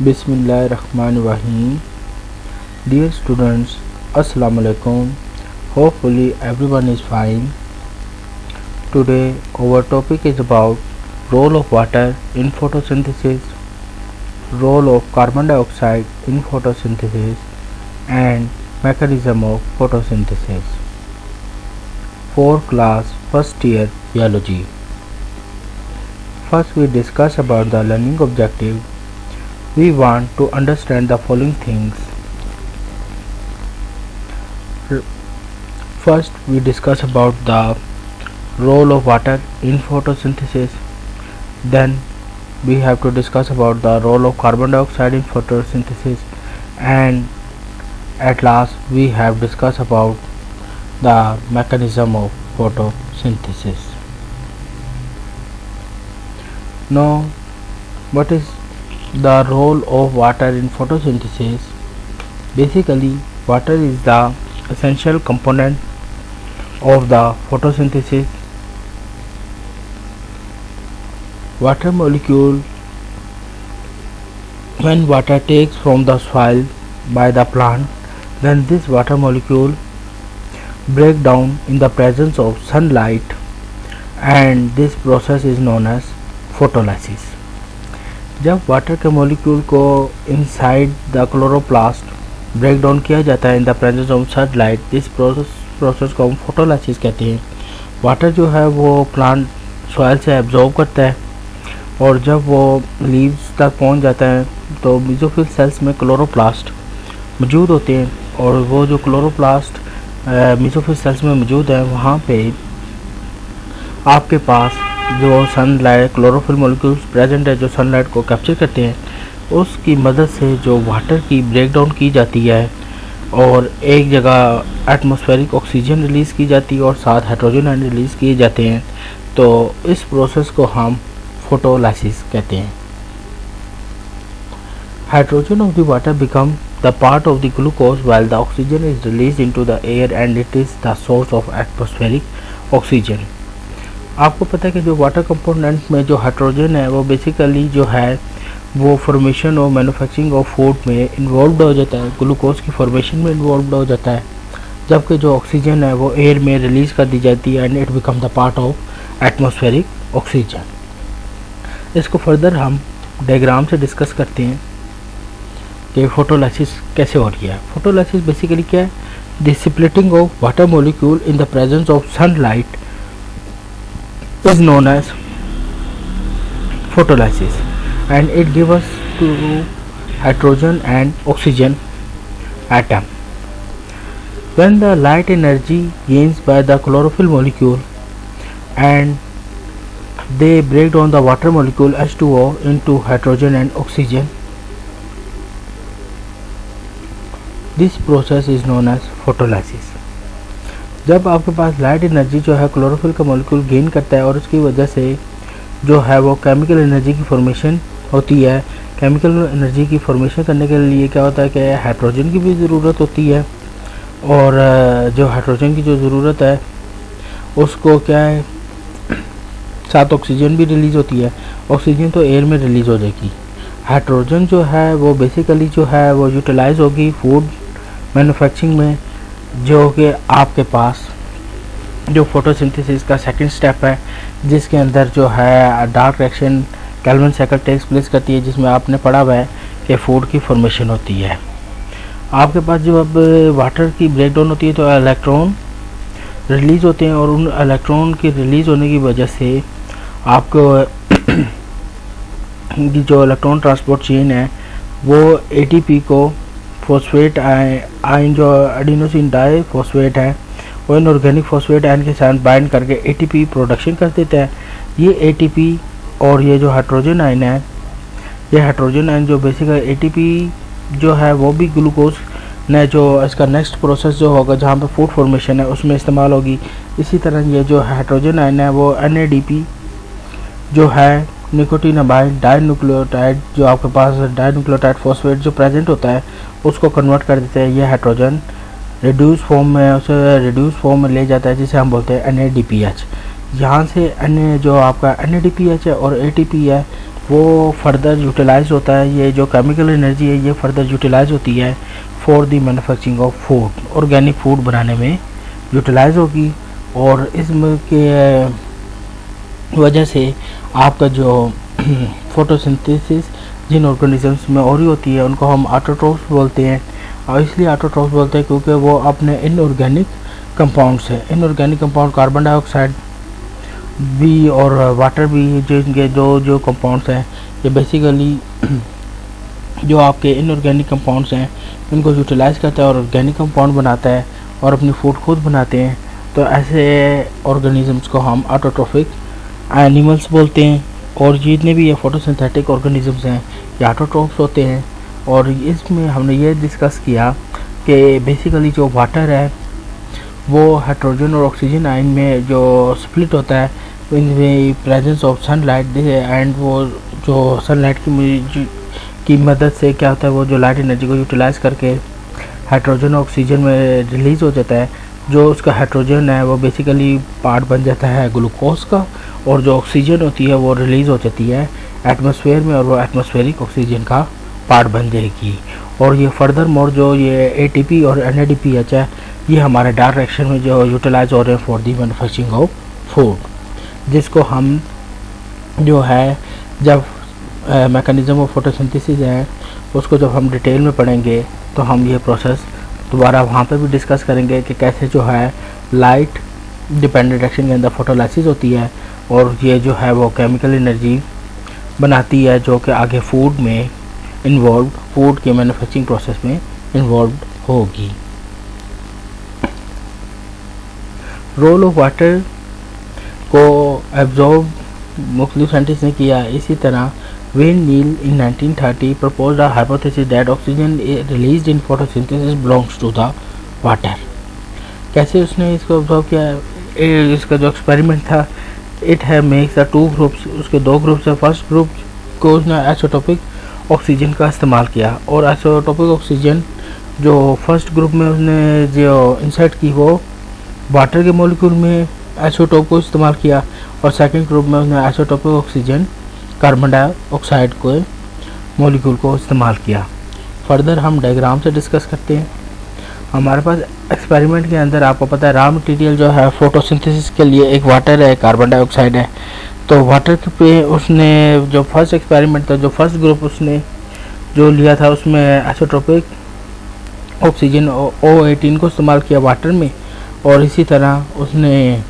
Bismillahirrahmanirrahim. Dear students, Assalamu alaikum. Hopefully everyone is fine. Today our topic is about role of water in photosynthesis, role of carbon dioxide in photosynthesis and mechanism of photosynthesis. For class first year biology. First we discuss about the learning objective. We want to understand the following things. First we discuss about the role of water in photosynthesis. Then we have to discuss about the role of carbon dioxide in photosynthesis, and at last we have discussed about the mechanism of photosynthesis. Now, what is the role of water in photosynthesis? Basically, water is the essential component of the photosynthesis. Water molecule, when water takes from the soil by the plant, then this water molecule break down in the presence of sunlight, and this process is known as photolysis. जब water के molecule को inside the chloroplast break down किया जाता है in the presence of sunlight, this process को हम photolysis कहते हैं. वाटर जो है वो प्लांट सॉइल से एब्जॉर्ब करता है, और जब वो लीव्स तक पहुंच जाता है तो मेसोफिल सेल्स में क्लोरोप्लास्ट मौजूद होते हैं, और वो जो क्लोरोप्लास्ट मेसोफिल सेल्स में मौजूद है वहाँ पे आपके पास जो सनलाइट क्लोरोफिल मॉलिक्यूल्स प्रेजेंट है जो सनलाइट को कैप्चर करते हैं, उसकी मदद से जो वाटर की ब्रेक डाउन की जाती है और एक जगह एटमॉस्फेरिक ऑक्सीजन रिलीज़ की जाती है और साथ हाइड्रोजन आयन रिलीज़ किए जाते हैं. तो इस प्रोसेस को हम फोटोलाइसिस कहते हैं. Hydrogen of the water become the part of the glucose while the oxygen is release into the air and it is the source of atmospheric oxygen. आपको पता है कि जो वाटर कंपोनेंट में जो हाइड्रोजन है वो बेसिकली जो है वो फॉर्मेशन और मैन्युफैक्चरिंग ऑफ फूड में इन्वॉल्व हो जाता है, ग्लूकोज की फॉर्मेशन में इन्वॉल्व हो जाता है, जबकि जो ऑक्सीजन है वो एयर में रिलीज़ कर दी जाती है and it become the part of atmospheric oxygen. इसको फर्दर हम डायग्राम से डिस्कस करते हैं कि फोटोलाइसिस कैसे हो रही है. फोटोलाइसिस बेसिकली क्या है? The splitting of water molecule in the presence of sunlight is known as photolysis, and it gives us to hydrogen and oxygen atom. When the light energy gains by the chlorophyll molecule and they break down the water molecule H2O into hydrogen and oxygen, this process is known as photolysis. जब आपके पास light energy जो है chlorophyll का molecule gain करता है और उसकी वजह से जो है वो केमिकल एनर्जी की फॉर्मेशन होती है. केमिकल एनर्जी की फॉर्मेशन करने के लिए क्या होता है कि हाइड्रोजन की भी ज़रूरत होती है, और जो हाइड्रोजन की जो ज़रूरत है उसको क्या है साथ ऑक्सीजन भी रिलीज़ होती है. ऑक्सीजन तो एयर में रिलीज़ हो जाएगी. हाइड्रोजन जो है वो बेसिकली जो है वो यूटिलाइज होगी फूड मैन्युफैक्चरिंग में, जो कि आपके पास जो फोटोसिंथेसिस का सेकंड स्टेप है जिसके अंदर जो है dark reaction Calvin cycle takes place करती है, जिसमें आपने पढ़ा हुआ है कि फूड की फॉर्मेशन होती है. आपके पास जब अब वाटर की ब्रेक डाउन होती है तो इलेक्ट्रॉन रिलीज़ होते हैं, और उन इलेक्ट्रॉन की रिलीज़ होने की वजह से आपको जो इलेक्ट्रॉन ट्रांसपोर्ट चेन है वो एटीपी को फॉस्फेट आयन जो एडिनोसिन डाई फॉस्फेट है वो इनऑर्गेनिक फॉस्फेट आयन के साथ बाइंड करके एटीपी प्रोडक्शन कर देता है. ये एटीपी और ये जो हाइड्रोजन आयन है, ये हाइड्रोजन आयन जो बेसिकली एटीपी जो है वो भी ग्लूकोज ने जो इसका नेक्स्ट प्रोसेस जो होगा जहाँ पे फूड फॉर्मेशन है उसमें इस्तेमाल होगी. इसी तरह ये जो हाइड्रोजन आयन है वो NADP जो है निकोटिनामाइड डाइन्यूक्लियोटाइड, जो आपके पास डाइन्यूक्लियोटाइड फॉस्फेट जो प्रेजेंट होता है उसको कन्वर्ट कर देते हैं. ये हाइड्रोजन रिड्यूस फॉर्म में उसे रिड्यूस फॉर्म में ले जाता है जिसे हम बोलते हैं NADPH. यहाँ से जो आपका NADPH है और ATP है वो फर्दर यूटिलाइज होता है। ये जो केमिकल एनर्जी है ये फर्दर यूटिलाइज होती है for the manufacturing of food, organic food बनाने में यूटिलाइज होगी। और इसमें के वजह से आपका जो फोटोसिंथेसिस जिन ऑर्गेनिजम्स में हो रही होती है उनको हम ऑटोट्रोफ्स बोलते हैं। और इसलिए ऑटोट्रोफ्स बोलते हैं क्योंकि वो अपने इनऑर्गेनिक कंपाउंड्स है, इनऑर्गेनिक कंपाउंड कार्बन डाइऑक्साइड भी और वाटर भी, जिनके जो जो कंपाउंड्स हैं ये बेसिकली जो आपके इनऑर्गेनिक कंपाउंड्स हैं इनको यूटिलाइज करता है और ऑर्गेनिक कंपाउंड बनाता है और अपनी फूड खुद बनाते हैं। तो ऐसे ऑर्गेनिजम्स को हम ऑटोट्रोफिक एनिमल्स बोलते हैं। और जितने भी ये फोटोसिंथेटिक ऑर्गेनिजम्स हैं ये ऑटोट्रोफ्स होते हैं। और इसमें हमने ये डिस्कस किया कि बेसिकली जो वाटर है वो हाइड्रोजन और ऑक्सीजन आयन में जो स्प्लिट होता है in presence of sunlight and वो जो सनलाइट की मदद से क्या होता है, वो जो लाइट एनर्जी को यूटिलाइज करके हाइड्रोजन और ऑक्सीजन में रिलीज़ हो जाता है। जो उसका हाइड्रोजन है वो बेसिकली पार्ट बन जाता है ग्लूकोज का, और जो ऑक्सीजन होती है वो रिलीज़ हो जाती है एटमॉस्फेयर में और वो एटमॉस्फेरिक ऑक्सीजन का पार्ट बन जाएगी। और ये फर्दर मोर जो ये ATP और NADPH है ये हमारे डायरेक्शन में जो यूटिलाइज हो रहे हैं for the manufacturing of food, जिसको हम जो है जब मैकेनिज्म ऑफ फोटोसिंथेसिस है उसको जब हम डिटेल में पढ़ेंगे तो हम ये प्रोसेस दोबारा वहाँ पे भी डिस्कस करेंगे कि कैसे जो है लाइट डिपेंडेंट रिएक्शन के अंदर फोटोलाइसिस होती है और ये जो है वो केमिकल एनर्जी बनाती है जो कि आगे फूड में इन्वॉल्व, फूड के मैन्युफैक्चरिंग प्रोसेस में इन्वॉल्व होगी। रोल ऑफ वाटर को एब्जॉर्ब मुख्तलिफ साइंटिस्ट ने किया। इसी तरह van Niel in 1930 proposed a hypothesis that oxygen released in photosynthesis belongs to the water। कैसे उसने इसको ऑब्जर्व किया? इसका जो एक्सपेरिमेंट था इट है मेक्स द टू ग्रुप्स, उसके दो ग्रुप्स है। फर्स्ट ग्रुप को उसने आइसोटोपिक ऑक्सीजन का इस्तेमाल किया और आइसोटोपिक ऑक्सीजन जो फर्स्ट ग्रुप में उसने जो इंसर्ट की वो वाटर के मॉलिक्यूल में आइसोटोप को इस्तेमाल किया और सेकंड ग्रुप में उसने आइसोटोपिक ऑक्सीजन कार्बन डाइऑक्साइड को मॉलिक्यूल को इस्तेमाल किया। फर्दर हम डायग्राम से डिस्कस करते हैं। हमारे पास एक्सपेरिमेंट के अंदर आपको पता है रॉ मटेरियल जो है फोटोसिंथेसिस के लिए एक वाटर है, कार्बन डाइऑक्साइड है। तो वाटर पे उसने जो फर्स्ट एक्सपेरिमेंट था, जो फर्स्ट ग्रुप उसने जो लिया था उसमें आइसोटोपिक ऑक्सीजन O18 को इस्तेमाल किया वाटर में, और इसी तरह उसने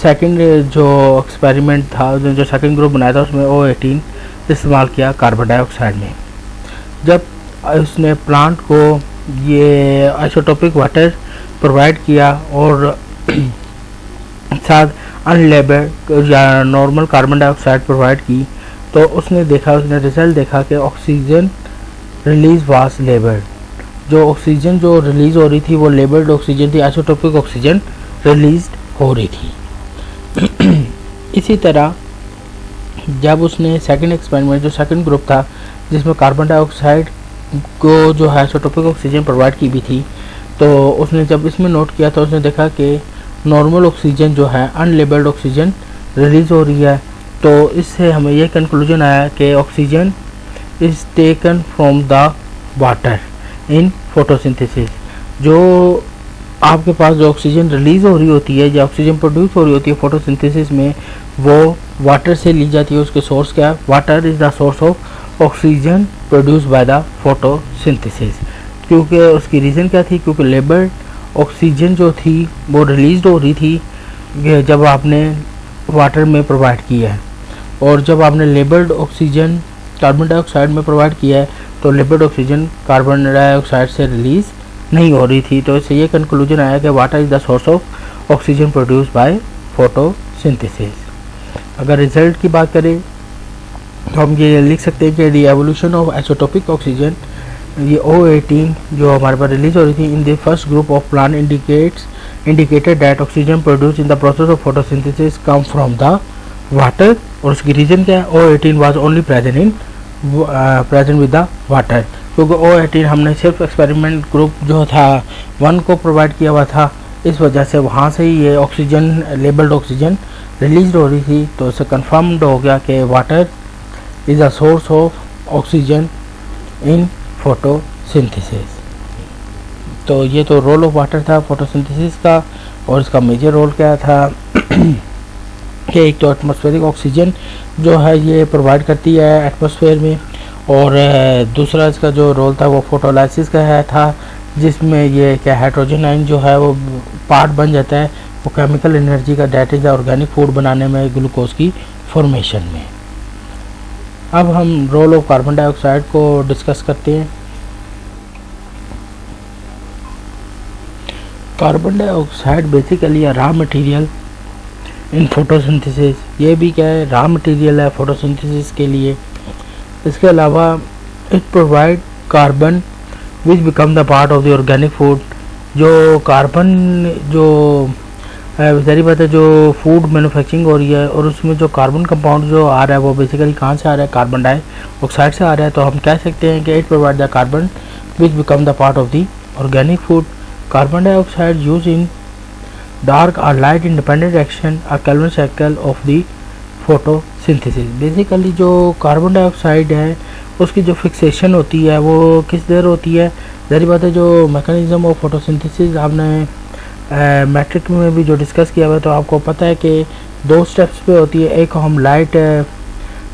सेकंड जो एक्सपेरिमेंट था, जो सेकंड ग्रुप बनाया था उसमें O18 इस्तेमाल किया कार्बन डाइऑक्साइड में। जब उसने प्लांट को ये आइसोटोपिक वाटर प्रोवाइड किया और साथ अनलेबल्ड या नॉर्मल कार्बन डाइऑक्साइड प्रोवाइड की, तो उसने रिजल्ट देखा कि ऑक्सीजन रिलीज वाज लेबल्ड। जो ऑक्सीजन जो रिलीज हो रही थी वो लेबल्ड ऑक्सीजन थी, आइसोटोपिक ऑक्सीजन रिलीज हो रही थी। इसी तरह जब उसने सेकंड एक्सपेरिमेंट जो सेकंड ग्रुप था जिसमें कार्बन डाइऑक्साइड को जो है आइसोटोपिक ऑक्सीजन प्रोवाइड की भी थी, तो उसने जब इसमें नोट किया तो उसने देखा कि नॉर्मल ऑक्सीजन जो है अनलेबल्ड ऑक्सीजन रिलीज़ हो रही है। तो इससे हमें यह कंक्लूजन आया कि oxygen is taken from the water in photosynthesis. जो आपके पास जो ऑक्सीजन रिलीज़ हो रही होती है या ऑक्सीजन प्रोड्यूस हो रही होती है फोटोसिंथेसिस में, वो वाटर से ली जाती है। उसके सोर्स क्या है? Water is the source of oxygen produce by the photosynthesis. क्योंकि उसकी रीज़न क्या थी? क्योंकि लेबल्ड ऑक्सीजन जो थी वो रिलीज़ हो रही थी जब आपने वाटर में प्रोवाइड किया है, और जब आपने लेबल्ड ऑक्सीजन कार्बन डाइऑक्साइड में प्रोवाइड किया है तो लेबल्ड ऑक्सीजन कार्बन डाइऑक्साइड से रिलीज़ नहीं हो रही थी। तो इससे ये कंक्लूजन आया कि water is the source of oxygen produce by photosynthesis. अगर रिजल्ट की बात करें तो हम ये लिख सकते हैं कि the evolution of isotopic oxygen, ये O18 जो हमारे पास रिलीज हो रही थी in the first group of plant indicated that oxygen produce in the process of photosynthesis come from the water. और उसकी रीजन क्या है? O18 was only present with the water. क्योंकि O18 हमने सिर्फ एक्सपेरिमेंट ग्रुप जो था 1 को प्रोवाइड किया हुआ था, इस वजह से वहाँ से ही ये ऑक्सीजन लेबल्ड ऑक्सीजन रिलीज हो रही थी। तो इससे कन्फर्म्ड हो गया कि water is a source of oxygen in photosynthesis. तो ये तो रोल ऑफ वाटर था फोटोसिंथेसिस का, और इसका मेजर रोल क्या था कि एक तो एटमॉस्फेरिक ऑक्सीजन जो है ये प्रोवाइड करती है एटमॉस्फेयर में, और दूसरा इसका जो रोल था वो फोटोलाइसिस का है था, जिसमें ये क्या हाइड्रोजन आयन जो है वो पार्ट बन जाता है वो केमिकल एनर्जी का, डेट इज ऑर्गेनिक फूड बनाने में, ग्लूकोज की फॉर्मेशन में। अब हम रोल ऑफ कार्बन डाइऑक्साइड को डिस्कस करते हैं। Carbon dioxide basically raw material in photosynthesis, ये भी क्या है, रॉ मटेरियल है फोटोसिंथेसिस के लिए। इसके अलावा it provide carbon which become the part of the organic food. जो कार्बन जो सारी बात है, जो फूड मैन्युफैक्चरिंग हो रही है और उसमें जो कार्बन कंपाउंड जो आ रहा है वो बेसिकली कहाँ से आ रहा है, कार्बन डाइऑक्साइड से आ रहा है। तो हम कह सकते हैं कि it provide the carbon which become the part of the organic food. Carbon dioxide use in dark और लाइट इंडिपेंडेंट रिएक्शन और Calvin cycle of the photosynthesis. Basically जो कार्बन डाइऑक्साइड है उसकी जो फिक्सेशन होती है वो किस देर होती है, जारी बात है जो मैकेनिज्म ऑफ फोटोसिंथेसिस आपने मैट्रिक में भी जो डिस्कस किया हुआ है, तो आपको पता है कि 2 स्टेप्स पे होती है। एक को हम लाइट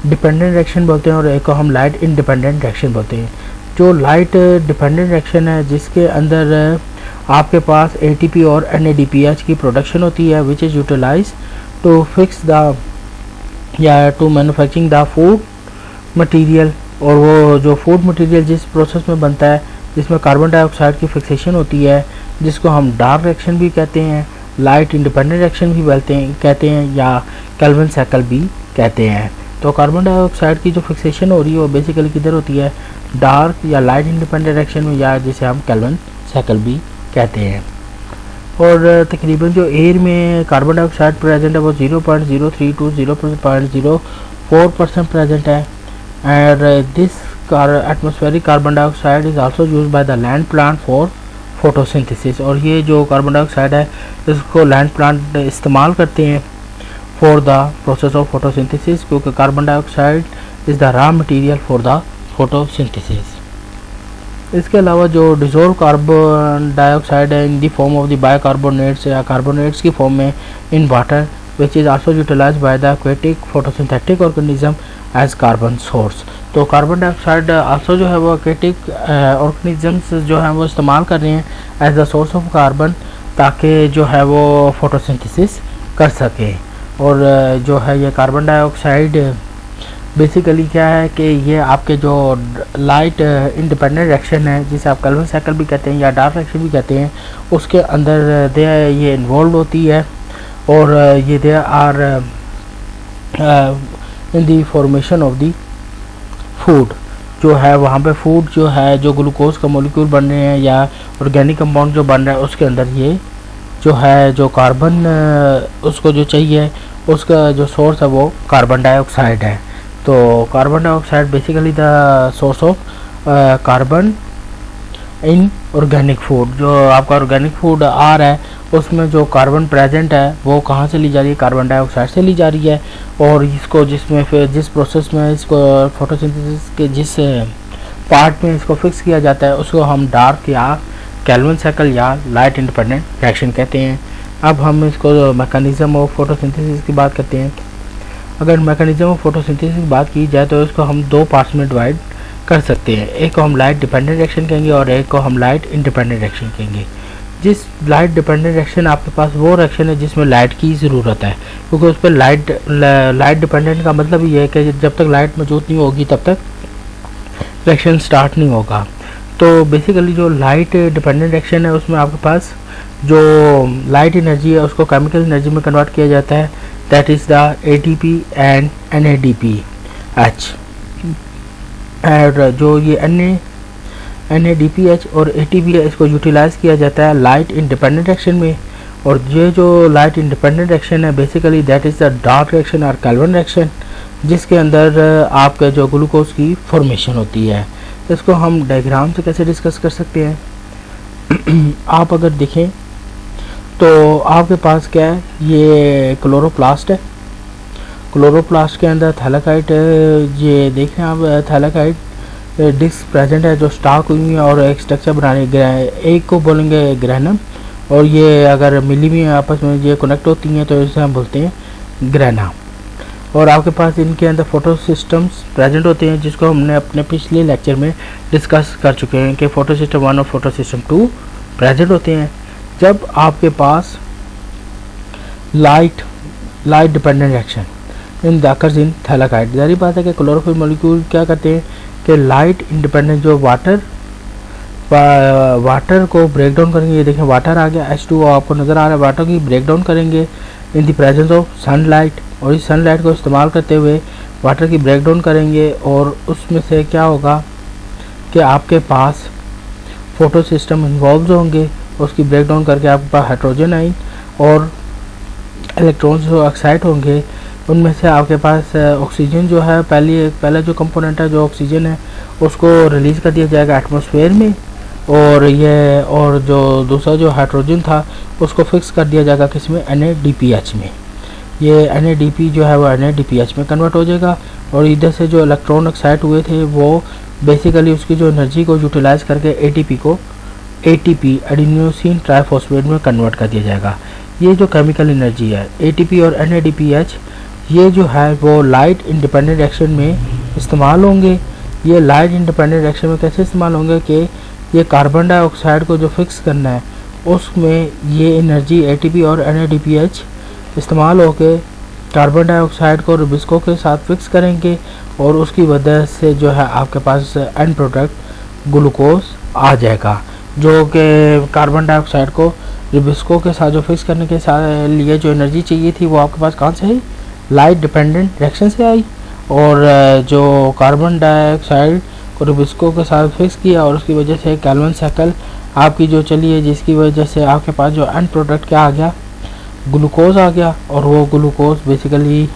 डिपेंडेंट रिएक्शन बोलते हैं और एक को हम लाइट इंडिपेंडेंट रिएक्शन बोलते हैं। जो लाइट डिपेंडेंट रिएक्शन है जिसके अंदर आपके पास ATP और NADPH की प्रोडक्शन होती है, which is utilize to fix the या to manufacturing the food material. और वो जो फूड मटेरियल जिस प्रोसेस में बनता है जिसमें कार्बन डाइऑक्साइड की फिक्सेशन होती है, जिसको हम डार्क रिएक्शन भी कहते हैं, लाइट इंडिपेंडेंट रिएक्शन भी कहते हैं या केल्विन साइकिल भी कहते हैं। तो कार्बन डाइऑक्साइड की जो फिक्सेशन हो रही है वो बेसिकली किधर होती है, डार्क या लाइट इंडिपेंडेंट रिएक्शन में, या जिसे हम केल्विन साइकिल भी कहते हैं। और तकरीबन जो एयर में कार्बन डाइऑक्साइड प्रेजेंट है वो 0.03 to 0.04% प्रेजेंट है। And this atmospheric carbon dioxide is also used by the land plant for photosynthesis. और ये जो कार्बन डाइऑक्साइड है इसको लैंड प्लांट इस्तेमाल करते हैं for the process of photosynthesis, क्योंकि carbon dioxide is the raw material for the photosynthesis. इसके अलावा जो डिजोल्व कार्बन डाइऑक्साइड है in the form of the bicarbonates या कार्बोनेट्स की फॉर्म में in water, which is also utilized by the aquatic photosynthetic organism as carbon source. तो carbon dioxide also जो है वो एक्वेटिक ऑर्गेनिजम्स जो है वो इस्तेमाल कर रहे हैं as the source of carbon, ताकि जो है वो फोटोसिंथेसिस कर सके। और जो है ये कार्बन डाइऑक्साइड बेसिकली क्या है कि ये आपके जो लाइट इंडिपेंडेंट रिएक्शन है जिसे आप केल्विन साइकिल भी कहते हैं या डार्क रिएक्शन भी कहते हैं, उसके अंदर ये इन्वॉल्व होती है। और ये they are in the formation of the food, जो है वहाँ पे फूड जो है जो ग्लूकोज का मॉलिक्यूल बन रहे हैं या ऑर्गेनिक कंपाउंड जो बन रहा है उसके अंदर ये जो है जो कार्बन उसको जो चाहिए उसका जो सोर्स है वो कार्बन डाइऑक्साइड है। तो carbon dioxide basically the source of carbon in organic food. जो आपका ऑर्गेनिक फूड आ रहा है उसमें जो कार्बन प्रेजेंट है वो कहाँ से ली जा रही है, कार्बन डाइऑक्साइड से ली जा रही है। और इसको जिसमें फिर जिस प्रोसेस में इसको फोटोसिंथेसिस के जिस पार्ट में इसको फिक्स किया जाता है उसको हम डार्क या केल्विन साइकिल या लाइट इंडिपेंडेंट रिएक्शन कहते हैं। अब हम इसको मैकेनिज्म ऑफ फोटोसिंथेसिस की बात करते हैं। अगर मैकेनिज्म ऑफ फोटोसिंथेसिस की बात की जाए तो इसको हम 2 पार्ट्स में डिवाइड कर सकते हैं। एक को हम लाइट डिपेंडेंट रिएक्शन कहेंगे और एक को हम लाइट इंडिपेंडेंट रिएक्शन कहेंगे। जिस लाइट डिपेंडेंट रिएक्शन आपके पास वो रिएक्शन है जिसमें लाइट की ज़रूरत है, क्योंकि उस पर लाइट डिपेंडेंट का मतलब ये है कि जब तक लाइट मौजूद नहीं होगी तब तक रिएक्शन स्टार्ट नहीं होगा। तो बेसिकली जो लाइट डिपेंडेंट रिएक्शन है उसमें आपके पास जो लाइट एनर्जी है उसको केमिकल एनर्जी में कन्वर्ट किया जाता है, that is the ATP and NADPH। और जो ये NADPH और ATP है इसको यूटिलाइज़ किया जाता है लाइट इंडिपेंडेंट रिएक्शन में। और ये जो लाइट इंडिपेंडेंट रिएक्शन है basically that is the dark reaction और केल्विन रिएक्शन, जिसके अंदर आपके जो ग्लूकोज की फॉर्मेशन होती है। इसको हम डायग्राम से कैसे डिस्कस कर सकते हैं आप अगर देखें तो आपके पास क्या है, ये क्लोरोप्लास्ट है। क्लोरोप्लास्ट के अंदर थैलेकाइट, ये देखें आप, थैलेकाइट डिस्क प्रेजेंट है जो स्टॉक हुई है और एक स्ट्रक्चर बनाने, एक को बोलेंगे ग्रैनम, और ये अगर मिली में आपस में ये कनेक्ट होती हैं तो इसे हम बोलते हैं ग्रैना। और आपके पास इनके अंदर फोटो सिस्टम्स प्रेजेंट होते हैं जिसको हमने अपने पिछले लेक्चर में डिस्कस कर चुके हैं कि फोटो सिस्टम 1 और फोटो सिस्टम 2 प्रेजेंट होते हैं। जब आपके पास लाइट डिपेंडेंट रिएक्शन इन दैकर्स इन थैलेकाइट, जारी बात है कि क्लोरोफिल मॉलिक्यूल क्या करते हैं कि लाइट इंडिपेंडेंट जो वाटर को ब्रेक डाउन करेंगे। ये देखें वाटर आ गया, H2O आपको नज़र आ रहा है, वाटर की ब्रेक डाउन करेंगे इन द प्रेजेंस ऑफ सनलाइट, और इस सनलाइट को इस्तेमाल करते हुए वाटर की ब्रेक डाउन करेंगे, और उसमें से क्या होगा कि आपके पास फोटो सिस्टम इन्वॉल्व होंगे, उसकी ब्रेक डाउन करके आपके पास हाइड्रोजन आइन और इलेक्ट्रॉन्स जो एक्साइट होंगे, उनमें से आपके पास ऑक्सीजन जो है पहला जो कंपोनेंट है जो ऑक्सीजन है उसको रिलीज़ कर दिया जाएगा एटमॉस्फेयर में, और जो दूसरा जो हाइड्रोजन था उसको फिक्स कर दिया जाएगा किसमें, NADPH में। ये NADP जो है वो NADPH में कन्वर्ट हो जाएगा, और इधर से जो इलेक्ट्रॉन एक्साइट हुए थे वो बेसिकली उसकी जो एनर्जी को यूटिलाइज़ करके ATP को ATP एडिनोसिन ट्राइफॉस्फेट में कन्वर्ट कर दिया जाएगा। ये जो केमिकल एनर्जी है ATP और NADPH, ये जो है वो लाइट इंडिपेंडेंट रिएक्शन में इस्तेमाल होंगे। ये लाइट इंडिपेंडेंट रिएक्शन में कैसे इस्तेमाल होंगे कि ये कार्बन डाइऑक्साइड को जो फिक्स करना है उसमें ये एनर्जी ATP और NADPH इस्तेमाल होकर कार्बन डाइऑक्साइड को रुबिस्को के साथ फिक्स करेंगे, और उसकी वजह से जो है आपके पास एंड प्रोडक्ट ग्लूकोज आ जाएगा, जो कि कार्बन डाइऑक्साइड को रुबिस्को के साथ जो फिक्स करने के लिए जो एनर्जी चाहिए थी वो आपके पास कहाँ से आई, लाइट डिपेंडेंट रिएक्शन से आई। और जो कार्बन डाइऑक्साइड को रुबिस्को के साथ फिक्स किया और उसकी वजह से कैल्विन साइकिल आपकी जो चली है, जिसकी वजह से आपके पास जो एंड प्रोडक्ट क्या आ गया, ग्लूकोज आ गया। और वो ग्लूकोज बेसिकली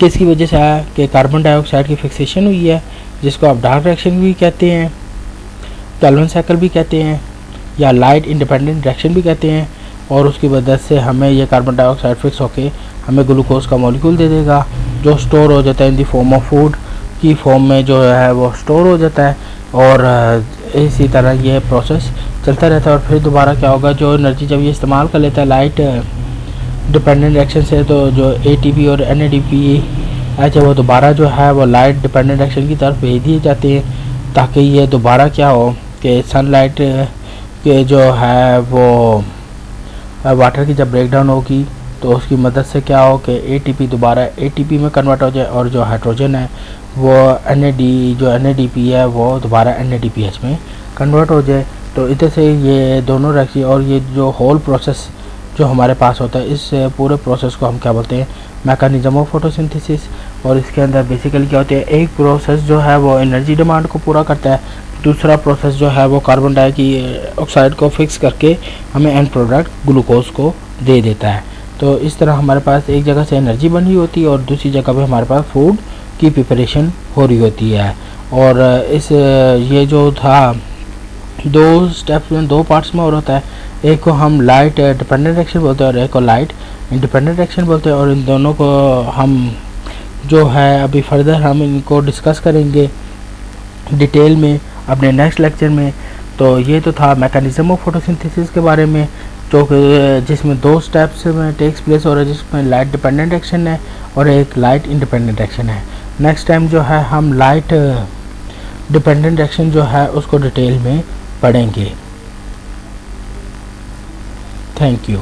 किसकी वजह से आया कि कार्बन डाइऑक्साइड की फिक्सेशन हुई है, जिसको आप डार्क रिएक्शन भी कहते हैं, कैल्विन साइकिल भी कहते हैं, या लाइट इंडिपेंडेंट रिएक्शन भी कहते हैं। और उसकी वजह से हमें ये कार्बन डाइऑक्साइड फिक्स होके हमें ग्लूकोज का मॉलिक्यूल दे देगा, जो स्टोर हो जाता है in the form of food की फॉर्म में जो है वो स्टोर हो जाता है। और इसी तरह ये प्रोसेस चलता रहता है। और फिर दोबारा क्या होगा, जो एनर्जी जब ये इस्तेमाल कर लेता है लाइट डिपेंडेंट रिएक्शन से, तो जो ATP और NADPH वो दोबारा जो है वो लाइट डिपेंडेंट रिएक्शन की तरफ भेज दिए जाते हैं, ताकि ये दोबारा क्या हो कि सनलाइट के जो है वो वाटर की जब ब्रेक डाउन होगी तो उसकी मदद से क्या हो कि ATP दोबारा ATP में कन्वर्ट हो जाए, और जो हाइड्रोजन है वो NADP है वो दोबारा NADPH में कन्वर्ट हो जाए। तो इधर से ये दोनों रिएक्शन और ये जो होल प्रोसेस जो हमारे पास होता है, इस पूरे प्रोसेस को हम क्या बोलते हैं, मैकेनिज्म ऑफ फोटोसिंथेसिस। और इसके अंदर बेसिकली क्या होती है, एक प्रोसेस जो है वो एनर्जी डिमांड को पूरा करता है, दूसरा प्रोसेस जो है वो कार्बन डाइऑक्साइड को फिक्स करके हमें एंड प्रोडक्ट ग्लूकोज को दे देता है। तो इस तरह हमारे पास एक जगह से एनर्जी बन रही होती है और दूसरी जगह पे हमारे पास फूड की प्रिपरेशन हो रही होती है। और ये जो था दो स्टेप्स में, दो पार्ट्स में और होता है, एक को हम लाइट डिपेंडेंट रिएक्शन बोलते हैं और एक को लाइट इंडिपेंडेंट रिएक्शन बोलते हैं। और इन दोनों को हम जो है अभी फर्दर हम इनको डिस्कस करेंगे डिटेल में अपने नेक्स्ट लेक्चर में। तो ये तो था मैकेनिज्म ऑफ फोटोसिंथेसिस के बारे में, जो जिसमें दो स्टेप्स में टेक्स प्लेस हो रहा है, जिसमें लाइट डिपेंडेंट रिएक्शन है और एक लाइट इंडिपेंडेंट रिएक्शन है। नेक्स्ट टाइम जो है हम लाइट डिपेंडेंट रिएक्शन जो है उसको डिटेल में पढ़ेंगे। Thank you.